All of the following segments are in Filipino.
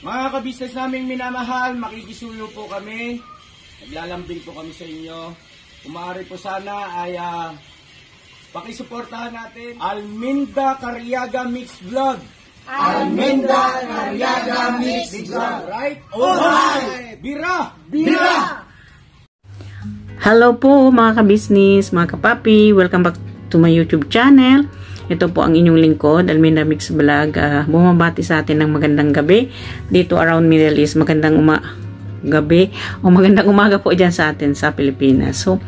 Mga kabisnes naming minamahal, makikisuyo po kami. Naglalambing po kami sa inyo. Kung maaari po sana ay pakisuportahan natin Alminda Cariaga Mix Vlog. Alminda Cariaga Mix Vlog. Right? Alright! Bira! Bira! Hello po mga kabisnes, mga kapapi. Welcome back to my YouTube channel. Ito po ang inyong lingkod, Alminda Mix Vlog. Bumabati sa atin ng magandang gabi dito around Middle East. Magandang gabi o magandang umaga po dyan sa atin sa Pilipinas. So,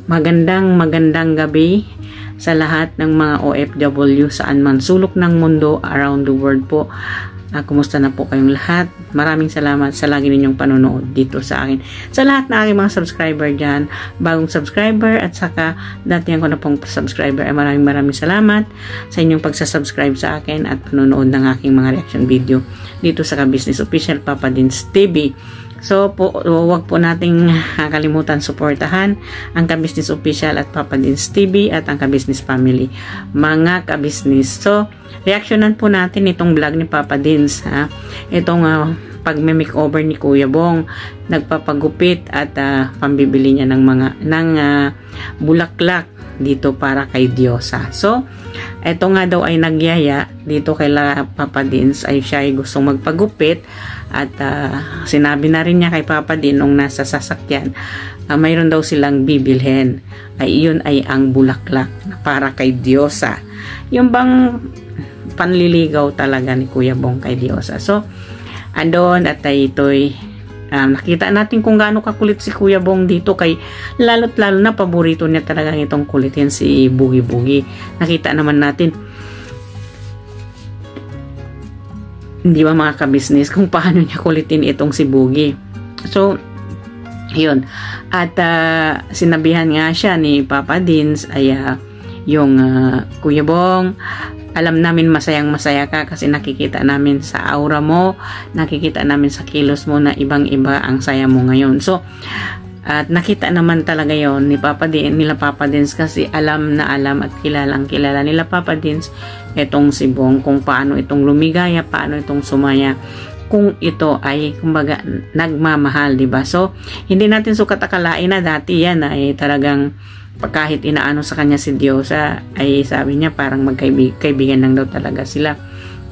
magandang gabi sa lahat ng mga OFW saan man sulok ng mundo around the world po. Kumusta na po kayong lahat? Maraming salamat sa lagi ninyong panonood dito sa akin. Sa lahat na aking mga subscriber dyan, bagong subscriber at saka datihan ko na pong subscriber, ay maraming salamat sa inyong pagsasubscribe sa akin at panonood ng aking mga reaction video dito sa Ka-Business Official Papa Dins TV. So, huwag po nating kalimutan suportahan ang Ka-Business Official at Papa Dins TV at ang Ka-Business Family, mga ka-business. So, reactionan po natin itong vlog ni Papa Dins. Itong pag-makeover ni Kuya Bong, nagpapagupit at pambibili niya ng bulaklak dito para kay Diyosa. So, ito nga daw ay nagyaya dito kay Papa Dins ay siya ay gustong magpagupit at sinabi na rin niya kay Papa Din nung nasa sasakyan, mayroon daw silang bibilhin. Iyon ay ang bulaklak para kay Diyosa. Yung bang panliligaw talaga ni Kuya Bong kay Diyosa. So, andon at ito'y nakita natin kung gaano kakulit si Kuya Bong dito kay lalo't lalo na paborito niya talaga itong kulitin si Boogie Boogie. Nakita naman natin, hindi ba mga ka-business, kung paano niya kulitin itong si Boogie. So, yun. At sinabihan nga siya ni Papa Dins ay yung Kuya Bong, alam namin masayang-masaya ka kasi nakikita namin sa aura mo, nakikita namin sa kilos mo na ibang-iba ang saya mo ngayon. So, at nakita naman talaga yon ni nila Papa Dins kasi alam na alam at kilalang kilala nila Papa Dins itong si Bong, kung paano itong lumigaya, paano itong sumaya, kung ito ay kumbaga nagmamahal, di ba? So, hindi natin sukat akalain na dati yan ay talagang kahit inaano sa kanya si Diyosa ay sabi niya parang magkaibigan lang daw talaga sila.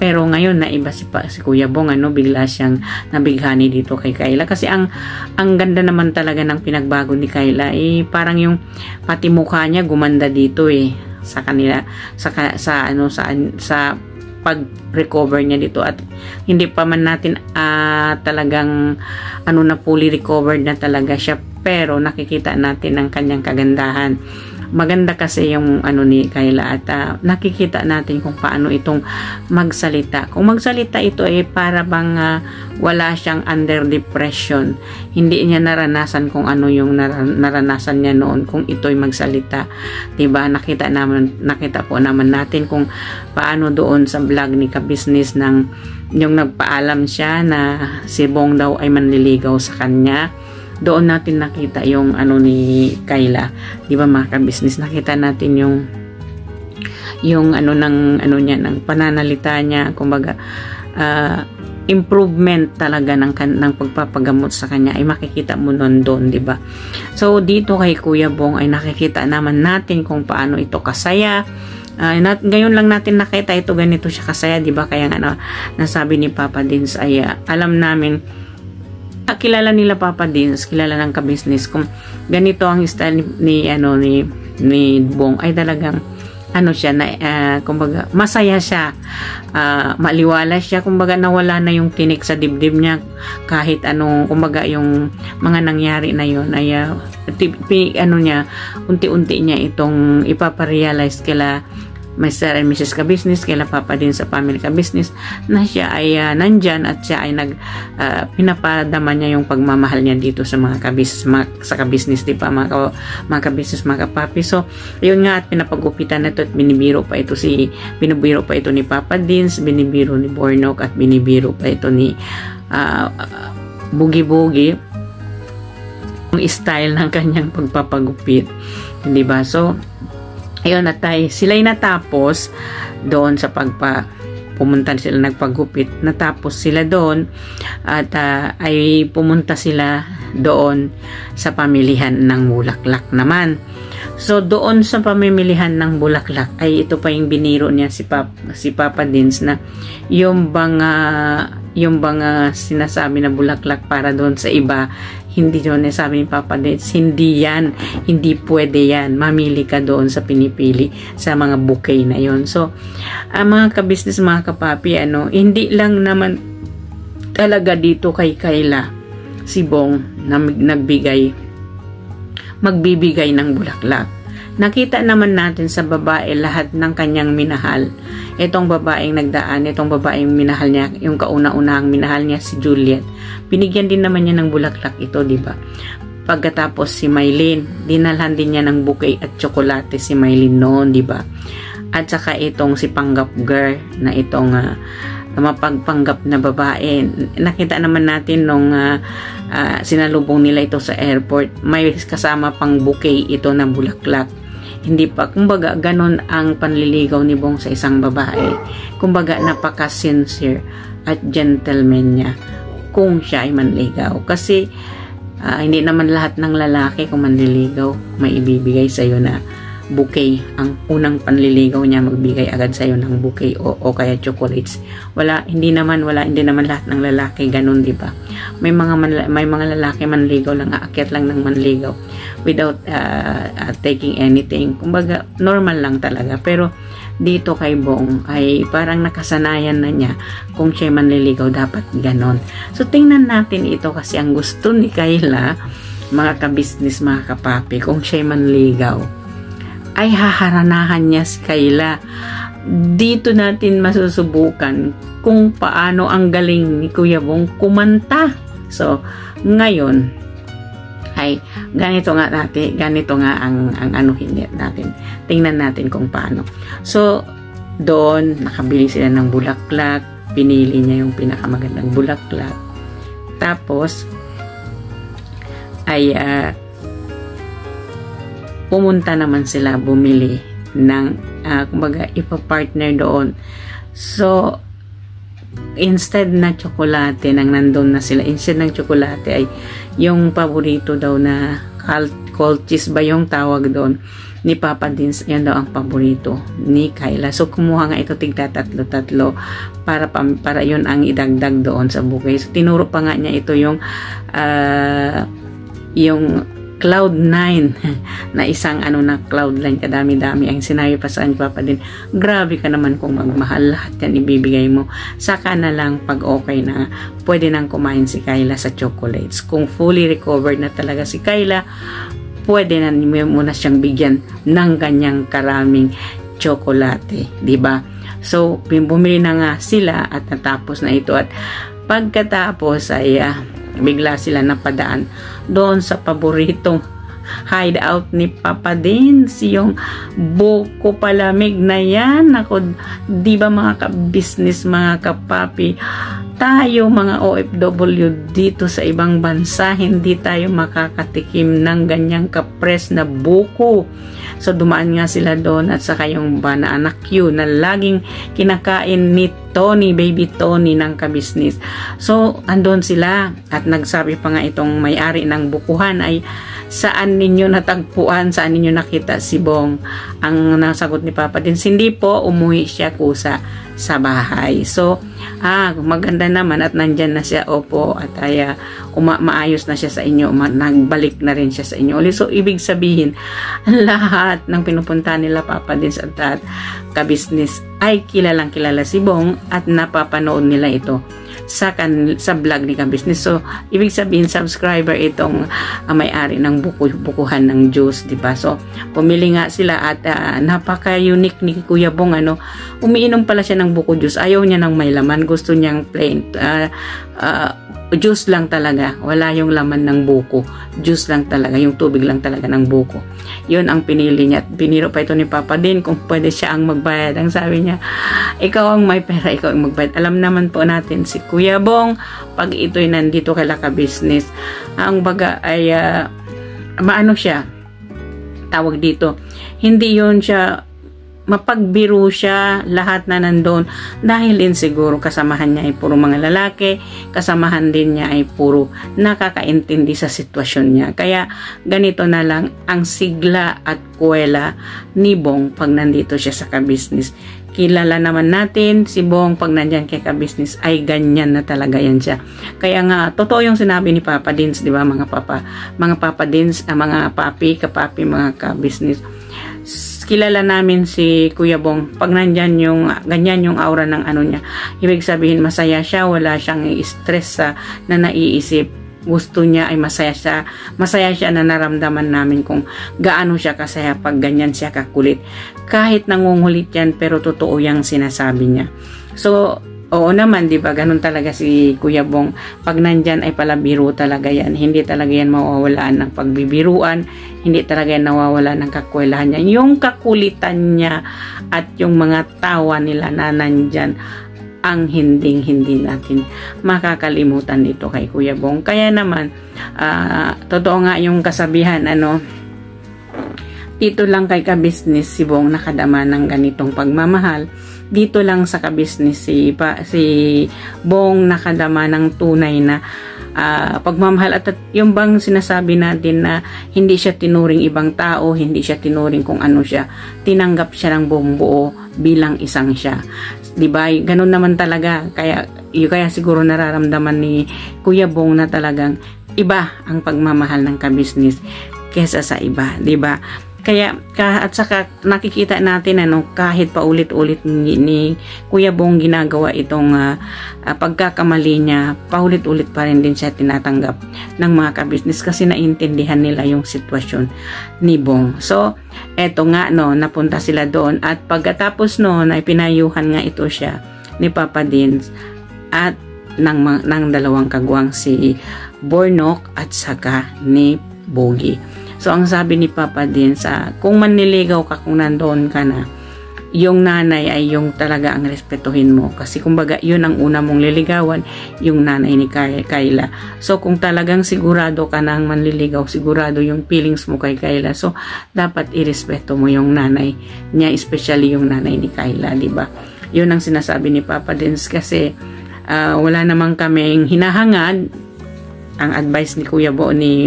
Pero ngayon na iba si Kuya Bong, bigla siyang nabighani dito kay Kayla kasi ang ganda naman talaga ng pinagbago ni Kayla, parang yung pati mukha niya gumanda dito sa kanila sa pag-recover niya dito at hindi pa man natin talagang na fully recovered na talaga siya, pero nakikita natin ang kanyang kagandahan. Maganda kasi yung ni Kayla at nakikita natin kung paano itong magsalita. Kung magsalita ito para bang wala siyang under depression. Hindi niya naranasan kung ano yung naranasan niya noon kung ito'y magsalita. Diba? Nakita po naman natin kung paano doon sa vlog ni Ka-Business yung nagpaalam siya na si Bong daw ay manliligaw sa kanya. Doon natin nakita yung ni Kayla, di ba mga ka-business, nakita natin yung ng pananalita niya, kumbaga improvement talaga ng pagpapagamot sa kanya ay makikita mo doon, di ba? So dito kay Kuya Bong ay nakikita naman natin kung paano ito kasaya. Ngayon lang natin nakita ito, ganito siya kasaya, di ba? Kaya nasabi ni Papa Dins ay alam namin, kilala nila Papa Dins, kilala ng ka-business kung ganito ang style ni Bong ay talagang siya na kumbaga masaya siya, maliwala siya, kumbaga nawala na yung tinik sa dibdib niya kahit kumbaga yung mga nangyari na yon ay unti-unti niya itong ipaparealize kila Mr. and Mrs. Ka-Business, kila Papa Din sa Family Ka-Business, na siya ay nandyan at siya ay pinapadama niya yung pagmamahal niya dito sa mga ka-business, sa ka-business, di ba, mga ka-business, mga kapapi. So, yun nga, at pinapagupitan na ito at binibiro pa ito ni Papa Dins, binibiro ni Bornok, at binibiro pa ito ni Boogie Boogie, yung style ng kanyang pagpapagupit, di ba? So, ayun, at sila'y natapos doon sa pumunta sila nagpagupit. Natapos sila doon at ay pumunta sila doon sa pamilihan ng bulaklak naman. So doon sa pamimilihan ng bulaklak ay ito pa yung biniro niya si Papa Dins na yung bang sinasabi na bulaklak para doon sa iba, hindi doon sabi ni Papa Dins, hindi yan, hindi pwede yan, mamili ka doon sa pinipili sa mga bouquet na yon. So mga kabisnes, mga kapapi, hindi lang naman talaga dito kay Kayla si Bong na magbibigay ng bulaklak. Nakita naman natin sa babae lahat ng kanyang minahal. Itong babaeng nagdaan, itong babaeng minahal niya, yung kauna-unahang minahal niya si Juliet. Binigyan din naman niya ng bulaklak ito, di ba? Pagkatapos si Mylene, dinalhan din niya ng bouquet at tsokolate si Mylene noon, di ba? At saka itong si Panggap Girl na itong mapagpanggap na babae. Nakita naman natin nung sinalubong nila ito sa airport, may kasama pang bouquet ito na bulaklak. Hindi pa, kumbaga, ganon ang panliligaw ni Bong sa isang babae. Kumbaga, napaka-sincere at gentleman niya kung siya ay manligaw. Kasi, hindi naman lahat ng lalaki kung manliligaw, may ibibigay sa'yo na bouquet. Ang unang panliligaw niya, magbigay agad sa'yo ng bouquet o kaya chocolates. Hindi naman lahat ng lalaki ganon, di ba? May mga lalaki manligaw lang, aakyat lang ng manligaw without taking anything. Kumbaga, normal lang talaga. Pero dito kay Bong ay parang nakasanayan na niya kung siya manliligaw, dapat ganon. So tingnan natin ito kasi ang gusto ni Kayla, mga kabisnes, mga kapapi, kung siya manligaw ay haharanahan niya si Kayla. Dito natin masusubukan kung paano ang galing ni Kuya Bong kumanta. So, ngayon ay ganito nga ang anuhin natin. Tingnan natin kung paano. So, doon nakabili sila ng bulaklak, pinili niya yung pinakamagandang bulaklak. Tapos ay pumunta naman sila bumili ng kumbaga ipa-partner doon. So instead na tsokolate, nang nandun na sila, instead ng tsokolate ay yung paborito daw na cold cheese ba yung tawag doon ni Papa Dins, yan daw ang paborito ni Kayla. So kumuha nga ito tigta tatlo para yun ang idagdag doon sa bouquet. So tinuro pa nga niya ito yung Cloud9 na isang na Cloud9, kadami-dami ang sinabi pa sa ni Papa Din. Grabe ka naman kung magmahal, lahat yan ibibigay mo. Saka na lang pag okay na, pwede nang kumain si Kayla sa chocolates. Kung fully recovered na talaga si Kayla, pwede na mo na siyang bigyan ng kanyang karaming tsokolate, di ba? So bumili na nga sila at natapos na ito, at pagkatapos ay bigla sila napadaan doon sa paboritong hideout ni Papa Dins, yung buko palamig na yan. Ako, di ba mga ka-business, mga kapapi, tayo mga OFW dito sa ibang bansa, hindi tayo makakatikim ng ganyang kapres na buko. So dumaan nga sila doon, at saka yung banana Q na laging kinakain ni Tony, baby Tony ng kabisnis. So andun sila, at nagsabi pa nga itong may-ari ng bukuhan ay, saan ninyo natagpuan, saan ninyo nakita si Bong? Ang nasagot ni Papa Dins, hindi po, umuwi siya kusa sa bahay. So maganda naman at nandyan na siya, opo, at maayos na siya sa inyo, nagbalik na rin siya sa inyo ulit. So ibig sabihin, lahat ng pinupunta nila Papa Dins at kabisnis ay kilalang kilala si Bong, at napapanood nila ito sa vlog ni kabisnis. So ibig sabihin, subscriber itong may-ari ng bukuhan ng juice, di ba? So pumili nga sila, at napaka-unique ni Kuya Bong, umiinom pala siya ng buko juice. Ayaw niya ng may laman, gusto niyang plain juice lang talaga, wala yung laman ng buko, juice lang talaga, yung tubig lang talaga ng buko. Yun ang pinili niya, at piniro pa ito ni Papa Din kung pwede siya ang magbayad. Ang sabi niya, ikaw ang may pera, ikaw ang magbayad. Alam naman po natin si Kuya Bong, pag ito'y nandito kay Laka Business, ang baga ay maano siya, tawag dito, hindi yun siya mapagbiro siya lahat na nandun dahil din siguro kasamahan niya ay puro mga lalaki, kasamahan din niya ay puro nakakaintindi sa sitwasyon niya. Kaya ganito na lang ang sigla at kuwela ni Bong pag nandito siya sa ka-business. Kilala naman natin si Bong pag nandyan kay ka-business ay ganyan na talaga yan siya. Kaya nga totoo yung sinabi ni Papa Dins, di ba mga Papa Dins, mga papi, kapapi, mga ka-business. Kilala namin si Kuya Bong pag nandyan yung ganyan yung aura ng ano niya, ibig sabihin masaya siya, wala siyang stress na naiisip, gusto niya ay masaya siya na naramdaman namin kung gaano siya kasaya pag ganyan siya kakulit, kahit nangungulit yan pero totoo yung sinasabi niya. So oo naman, di ba? Ganun talaga si Kuya Bong. Pag nandyan ay palabiro talaga yan. Hindi talaga yan mawawalaan ng pagbibiruan. Hindi talaga yan nawawalan ng kakwelahan niya. Yung kakulitan niya at yung mga tawa nila na nandyan ang hindi natin makakalimutan dito kay Kuya Bong. Kaya naman, totoo nga yung kasabihan, dito lang kay ka-business si Bong nakadama ng ganitong pagmamahal. Dito lang sa ka-business si Bong nakadama ng tunay na pagmamahal. At yung bang sinasabi natin na hindi siya tinuring ibang tao, hindi siya tinuring kung ano siya, tinanggap siya ng buong buo bilang isang siya. Diba? Ganun naman talaga. Kaya siguro nararamdaman ni Kuya Bong na talagang iba ang pagmamahal ng ka-business kesa sa iba. Diba? Kaya at saka nakikita natin kahit paulit-ulit ni Kuya Bong ginagawa itong pagkakamali niya, paulit-ulit pa rin din siya tinatanggap ng mga ka-business kasi naintindihan nila yung sitwasyon ni Bong. So, eto nga napunta sila doon at pagkatapos ay pinayuhan nga ito siya ni Papa Dins at ng dalawang kagwang si Bornok at saka ni Bogie. So, ang sabi ni Papa Dins, kung manliligaw ka, kung nandoon ka na, yung nanay ay yung talaga ang respetuhin mo. Kasi kumbaga, yun ang una mong liligawan, yung nanay ni Kayla. So, kung talagang sigurado ka na manliligaw, sigurado yung feelings mo kay Kayla. So, dapat irespeto mo yung nanay niya, especially yung nanay ni Kayla, diba? Yun ang sinasabi ni Papa Dins kasi wala namang kaming hinahangad. Ang advice ni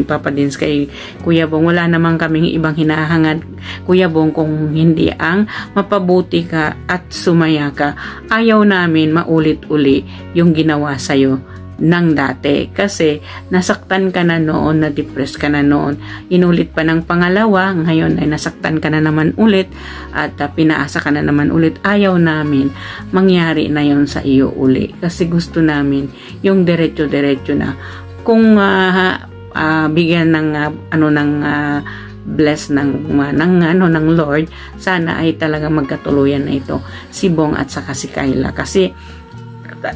Papa Dins kay Kuya Bong, wala namang kaming ibang hinahangad, Kuya Bong, kung hindi ang mapabuti ka at sumaya ka. Ayaw namin maulit-uli yung ginawa sa'yo ng dati kasi nasaktan ka na noon, na-depress ka na noon, inulit pa ng pangalawa, ngayon ay nasaktan ka na naman ulit at pinaasa ka na naman ulit. Ayaw namin mangyari na yon sa iyo uli kasi gusto namin yung diretso-diretso na kung bigyan ng bless ng Lord, sana ay talaga magkatuluyan na ito si Bong at saka si Kayla kasi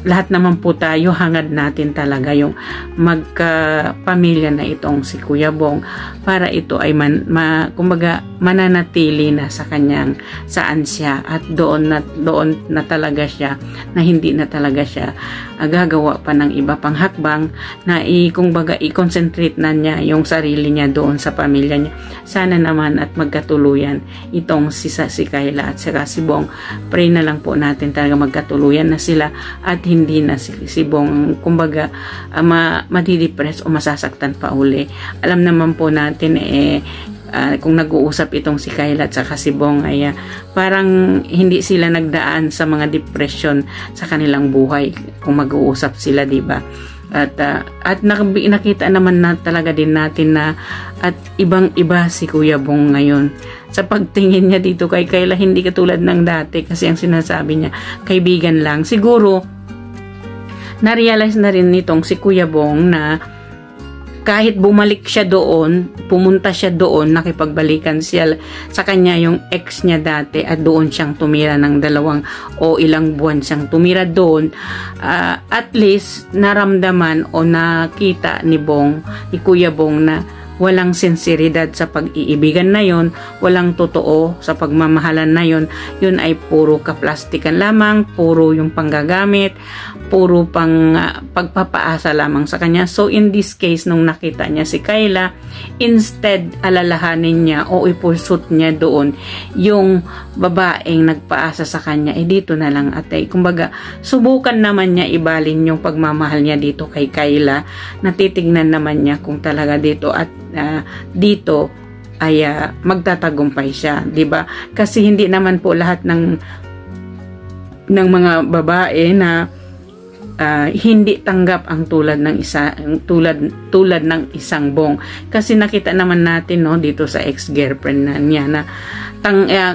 lahat naman po tayo hangad natin talaga yung magkapamilya na itong si Kuya Bong para ito ay kumbaga mananatili na sa kanyang saan siya at doon na talaga siya, na hindi na talaga siya gagawa pa ng iba pang hakbang na kumbaga i-concentrate na niya yung sarili niya doon sa pamilya niya. Sana naman at magkatuluyan itong si Kayla at saka si Bong. Pray na lang po natin talaga magkatuluyan na sila at hindi na si Bong kumbaga madidepress o masasaktan pa uli. Alam naman po natin kung nag-uusap itong si Kayla at saka si Bong ay parang hindi sila nagdaan sa mga depression sa kanilang buhay kung mag-uusap sila, diba? At nakita naman na talaga din natin na at ibang-iba si Kuya Bong ngayon. Sa pagtingin niya dito kay Kayla, hindi katulad ng dati kasi ang sinasabi niya, kaibigan lang. Siguro, na-realize na rin nitong si Kuya Bong na kahit bumalik siya doon, pumunta siya doon, nakipagbalikan siya sa kanya yung ex niya dati at doon siyang tumira ng ilang buwan siyang tumira doon, at least naramdaman o nakita ni Kuya Bong na walang sinseridad sa pag-iibigan na yon, walang totoo sa pagmamahalan na yon, yun ay puro kaplastikan lamang, puro yung panggagamit, puro pagpapaasa lamang sa kanya. So in this case, nung nakita niya si Kayla, instead alalahanin niya o ipusot niya doon yung babaeng nagpaasa sa kanya, dito na lang atay. Kumbaga, subukan naman niya ibalin yung pagmamahal niya dito kay Kayla, natitignan naman niya kung talaga dito at dito ay magtatagumpay siya, 'di ba? Kasi hindi naman po lahat ng mga babae na hindi tanggap ang tulad ng isang Bong. Kasi nakita naman natin dito sa ex-girlfriend niya na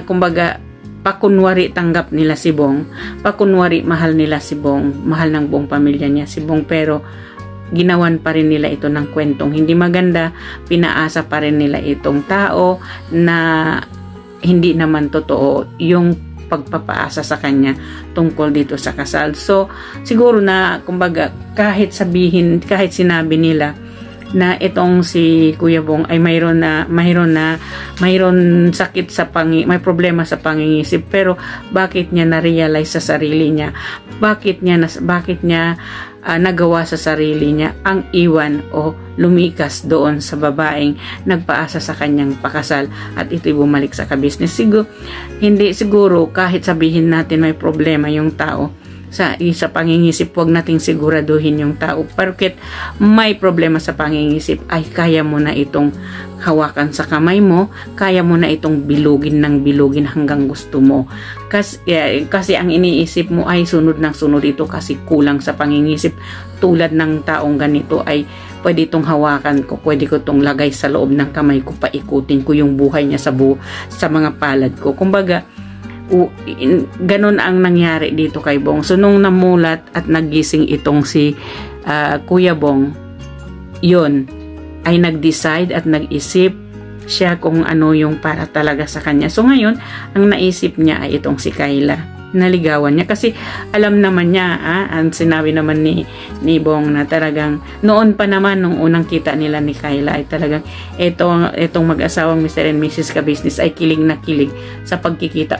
kumbaga pakunwari tanggap nila si Bong, pakunwari mahal nila si Bong, mahal ng buong pamilya niya si Bong, pero ginawan pa rin nila ito ng kwentong hindi maganda, pinaasa pa rin nila itong tao na hindi naman totoo yung pagpapaasa sa kanya tungkol dito sa kasal. So siguro na kumbaga kahit sinabi nila na itong si Kuya Bong ay mayroon sakit sa may problema sa pangingisip, pero bakit niya na-realize sa sarili niya, bakit niya nagawa sa sarili niya ang iwan o lumikas doon sa babaeng nagpaasa sa kanyang pakasal at ito'y bumalik sa kabisnes. Siguro kahit sabihin natin may problema yung tao sa pangingisip, huwag nating siguraduhin yung tao porket may problema sa pangingisip ay kaya mo na itong hawakan sa kamay mo, kaya mo na itong bilugin hanggang gusto mo. Kasi ang iniisip mo ay sunod ng sunod ito kasi kulang sa pangingisip. Tulad ng taong ganito ay pwede itong hawakan ko, pwede ko itong lagay sa loob ng kamay ko, paikutin ko yung buhay niya sa mga palad ko. Kumbaga, ganun ang nangyari dito kay Bong. So nung namulat at nagising itong si Kuya Bong, yun ay nag-decide at nag-isip siya kung ano yung para talaga sa kanya. So ngayon, ang naisip niya ay itong si Kayla. Naligawan niya kasi alam naman niya, ang sinabi naman ni Bong na talagang noon pa naman nung unang kita nila ni Kayla ay talagang itong mag-asawang Mr. and Mrs. Kabisnes ay kilig na kilig sa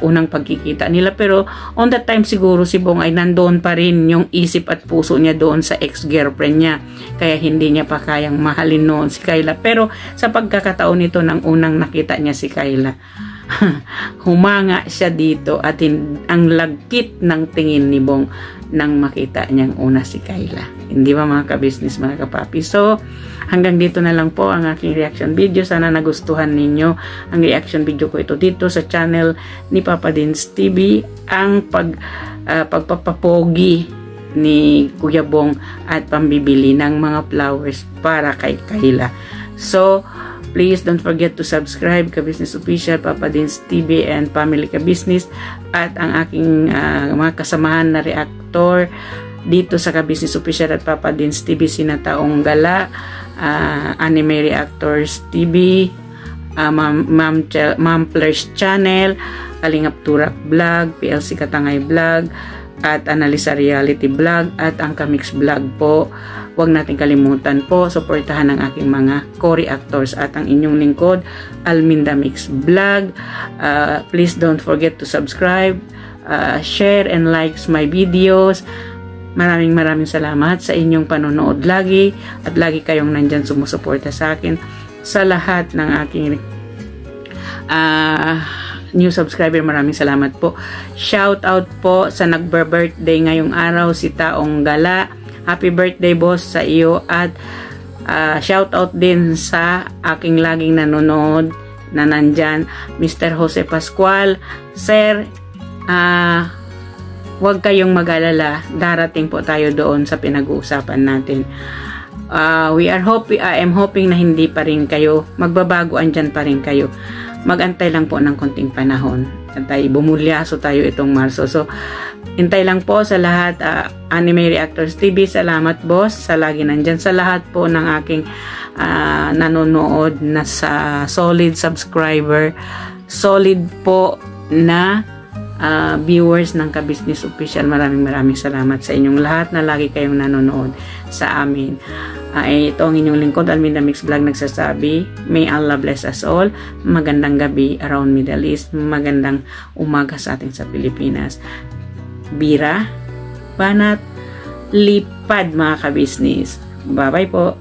unang pagkikita nila. Pero on that time siguro si Bong ay nandoon pa rin yung isip at puso niya doon sa ex-girlfriend niya, kaya hindi niya pa kayang mahalin noon si Kayla. Pero sa pagkakataon nito nang unang nakita niya si Kayla, humanga siya dito at ang lagkit ng tingin ni Bong nang makita niyang una si Kayla. Hindi ba mga kabisnes, mga kapapi? So hanggang dito na lang po ang aking reaction video. Sana nagustuhan ninyo ang reaction video ko ito dito sa channel ni Papa Dins TV, ang pagpapapogi ni Kuya Bong at pambibili ng mga flowers para kay Kayla. So please don't forget to subscribe Kabisnes Official, Papa Dins TV, and Family Kabisnes, at ang aking mga kasamahan na reactor dito sa Kabisnes Official at Papa Dins TV, sina Taong Gala, Anime Reactors TV, Ma'am Flers Channel, Kalingap Turak Vlog, PLC Katangay Vlog, at Analisa Reality Vlog, at ang Kamix Vlog po. Huwag natin kalimutan po, suportahan ang aking mga co-reactors at ang inyong lingkod, Alminda Mix Vlog. Please don't forget to subscribe, share and likes my videos. Maraming salamat sa inyong panonood lagi, at lagi kayong nandyan sumusuporta sa akin. Sa lahat ng aking new subscriber, maraming salamat po. Shout out po sa nagbe-birthday ngayong araw, si Taong Gala. Happy birthday boss sa iyo, at shout out din sa aking laging nanonood na nandyan, Mr. Jose Pascual. Sir, huwag kayong mag-alala, darating po tayo doon sa pinag-uusapan natin. I am hoping na hindi pa rin kayo magbabago, andyan pa rin kayo. Magantay lang po ng konting panahon at bumulyaso tayo itong Marso. So hintay lang po sa lahat. Anime Reactors TV, salamat boss sa lagi nandyan. Sa lahat po ng aking nanonood na sa solid subscriber, solid po na viewers ng Kabisnes Official, maraming salamat sa inyong lahat na lagi kayong nanonood sa amin. Ito ang inyong lingkod, Alminda Mix Vlog, nagsasabi, may Allah bless us all. Magandang gabi around Middle East. Magandang umaga sa ating sa Pilipinas. Bira, banat, lipad mga kabisnes. Bye-bye po.